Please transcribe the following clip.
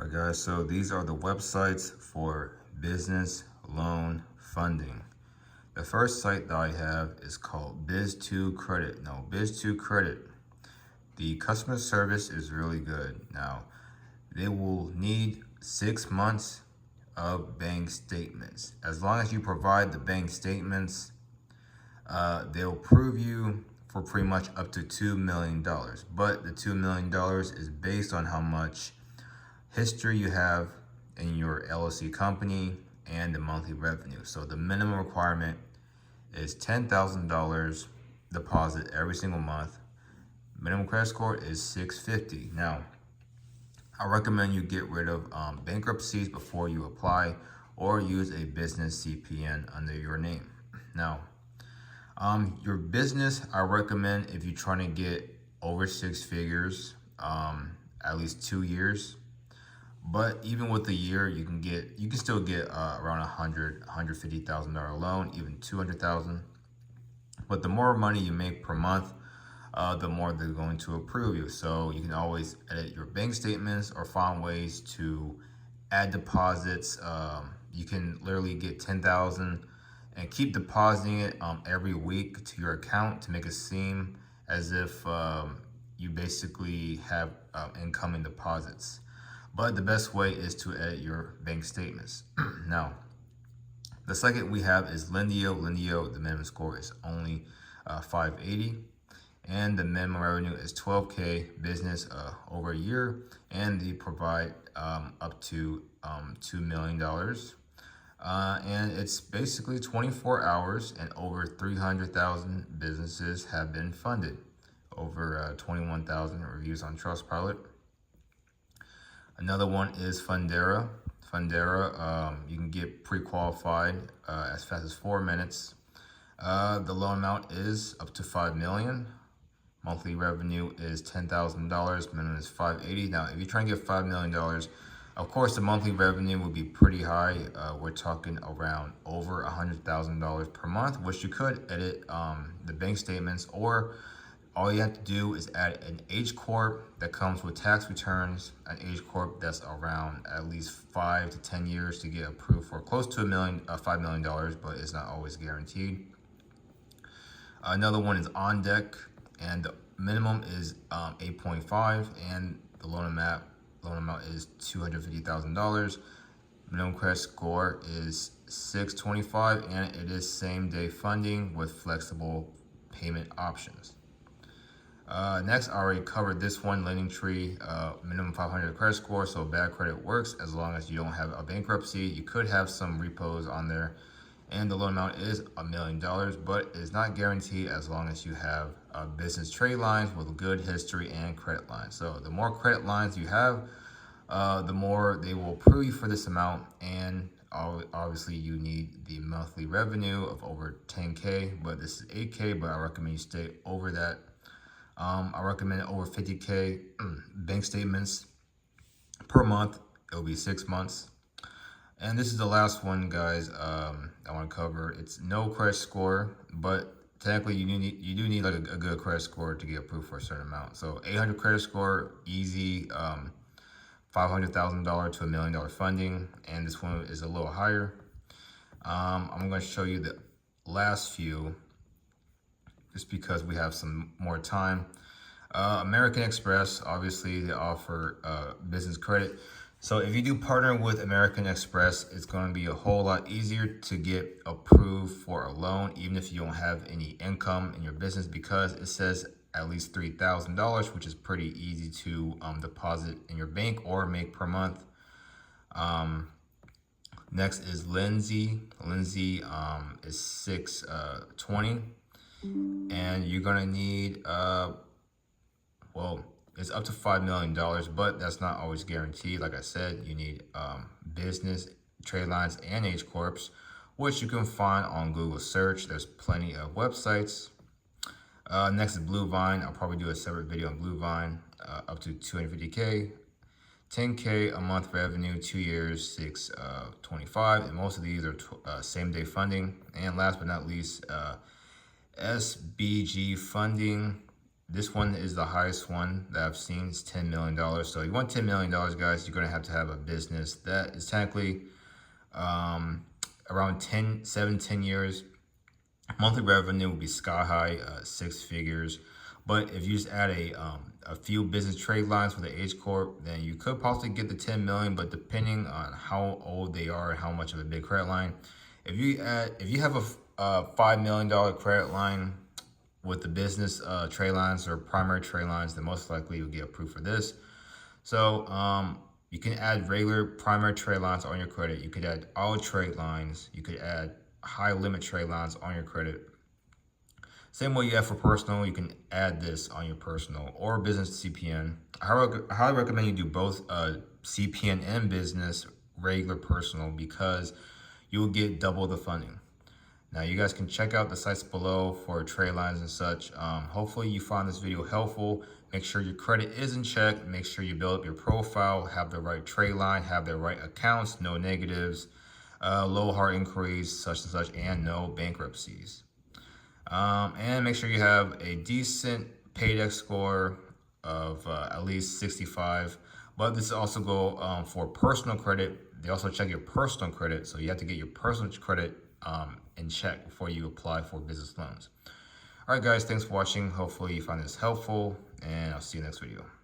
Alright guys, so these are the websites for business loan funding. The first site that I have is called Biz2 Credit. Now, Biz2 Credit, the customer service is really good. Now, they will need 6 months of bank statements. As long as you provide the bank statements, they'll approve you for pretty much up to $2 million. But the $2 million is based on how much history you have in your LLC company and the monthly revenue. So the minimum requirement is $10,000 deposit every single month. Minimum credit score is 650. Now, I recommend you get rid of bankruptcies before you apply, or use a business CPN under your name. Now, your business, I recommend if you're trying to get over 6 figures, at least 2 years. But even with a year, you can still get around $150,000 loan, even $200,000. But the more money you make per month, the more they're going to approve you. So you can always edit your bank statements or find ways to add deposits. You can literally get $10,000 and keep depositing it every week to your account to make it seem as if you basically have incoming deposits. But the best way is to edit your bank statements. Now, the second we have is Lendio. Lendio, the minimum score is only 580. And the minimum revenue is 12K, business over a year. And they provide up to $2 million. And it's basically 24 hours, and over 300,000 businesses have been funded. Over 21,000 reviews on Trustpilot. Another one is Fundera. Fundera, you can get pre-qualified as fast as 4 minutes. The loan amount is up to $5 million. Monthly revenue is $10,000. Minimum is $580. Now, if you're trying to get $5 million, of course, the monthly revenue will be pretty high. We're talking around over $100,000 per month, which you could edit the bank statements, or all you have to do is add an H Corp that comes with tax returns, an H Corp that's around at least 5 to 10 years to get approved for close to $5 million, but it's not always guaranteed. Another one is On Deck, and the minimum is 8.5, and the loan amount is $250,000. Minimum credit score is 625, and it is same-day funding with flexible payment options. Next, I already covered this one, LendingTree, minimum 500 credit score, so bad credit works as long as you don't have a bankruptcy. You could have some repos on there, and the loan amount is $1 million, but it's not guaranteed as long as you have business trade lines with good history and credit lines. So the more credit lines you have, the more they will approve you for this amount, and obviously you need the monthly revenue of over 10K, but this is 8K, but I recommend you stay over that. I recommend over 50K bank statements per month. It'll be 6 months. And this is the last one, guys, I want to cover. It's no credit score, but technically you do need like a good credit score to get approved for a certain amount. So 800 credit score, easy, $500,000 to $1 million funding, and this one is a little higher. I'm going to show you the last few, just because we have some more time. American Express, obviously they offer business credit. So if you do partner with American Express, it's going to be a whole lot easier to get approved for a loan, even if you don't have any income in your business, because it says at least $3,000, which is pretty easy to deposit in your bank or make per month. Next is Lindsay. Lindsay is 620. And you're gonna need well, it's up to $5 million, but that's not always guaranteed. Like I said, you need business trade lines and H Corps, which you can find on Google search. There's plenty of websites. Next is Blue Vine. I'll probably do a separate video on Blue Vine. Up to 250K, 10K a month revenue, 2 years, 625, and most of these are same day funding. And last but not least, SBG funding. This one is the highest one that I've seen. It's $10 million. So you want $10 million, guys, you're going to have a business that is technically around 10 years. Monthly revenue will be sky high, 6 figures. But if you just add a few business trade lines with the H Corp, then you could possibly get the 10 million, but depending on how old they are and how much of a big credit line, if you have a $5 million credit line with the business trade lines or primary trade lines, then most likely you'll get approved for this. So you can add regular primary trade lines on your credit. You could add all trade lines. You could add high limit trade lines on your credit. Same way you have for personal, you can add this on your personal or business CPN. I highly recommend you do both CPN and business, regular personal, because you will get double the funding. Now you guys can check out the sites below for trade lines and such. Hopefully you found this video helpful. Make sure your credit is in check. Make sure you build up your profile, have the right trade line, have the right accounts, no negatives, low hard inquiries, such and such, and no bankruptcies. And make sure you have a decent paydex score of at least 65. But this also go for personal credit. They also check your personal credit, so you have to get your personal credit in check before you apply for business loans. All right, guys, thanks for watching. Hopefully you find this helpful, and I'll see you next video.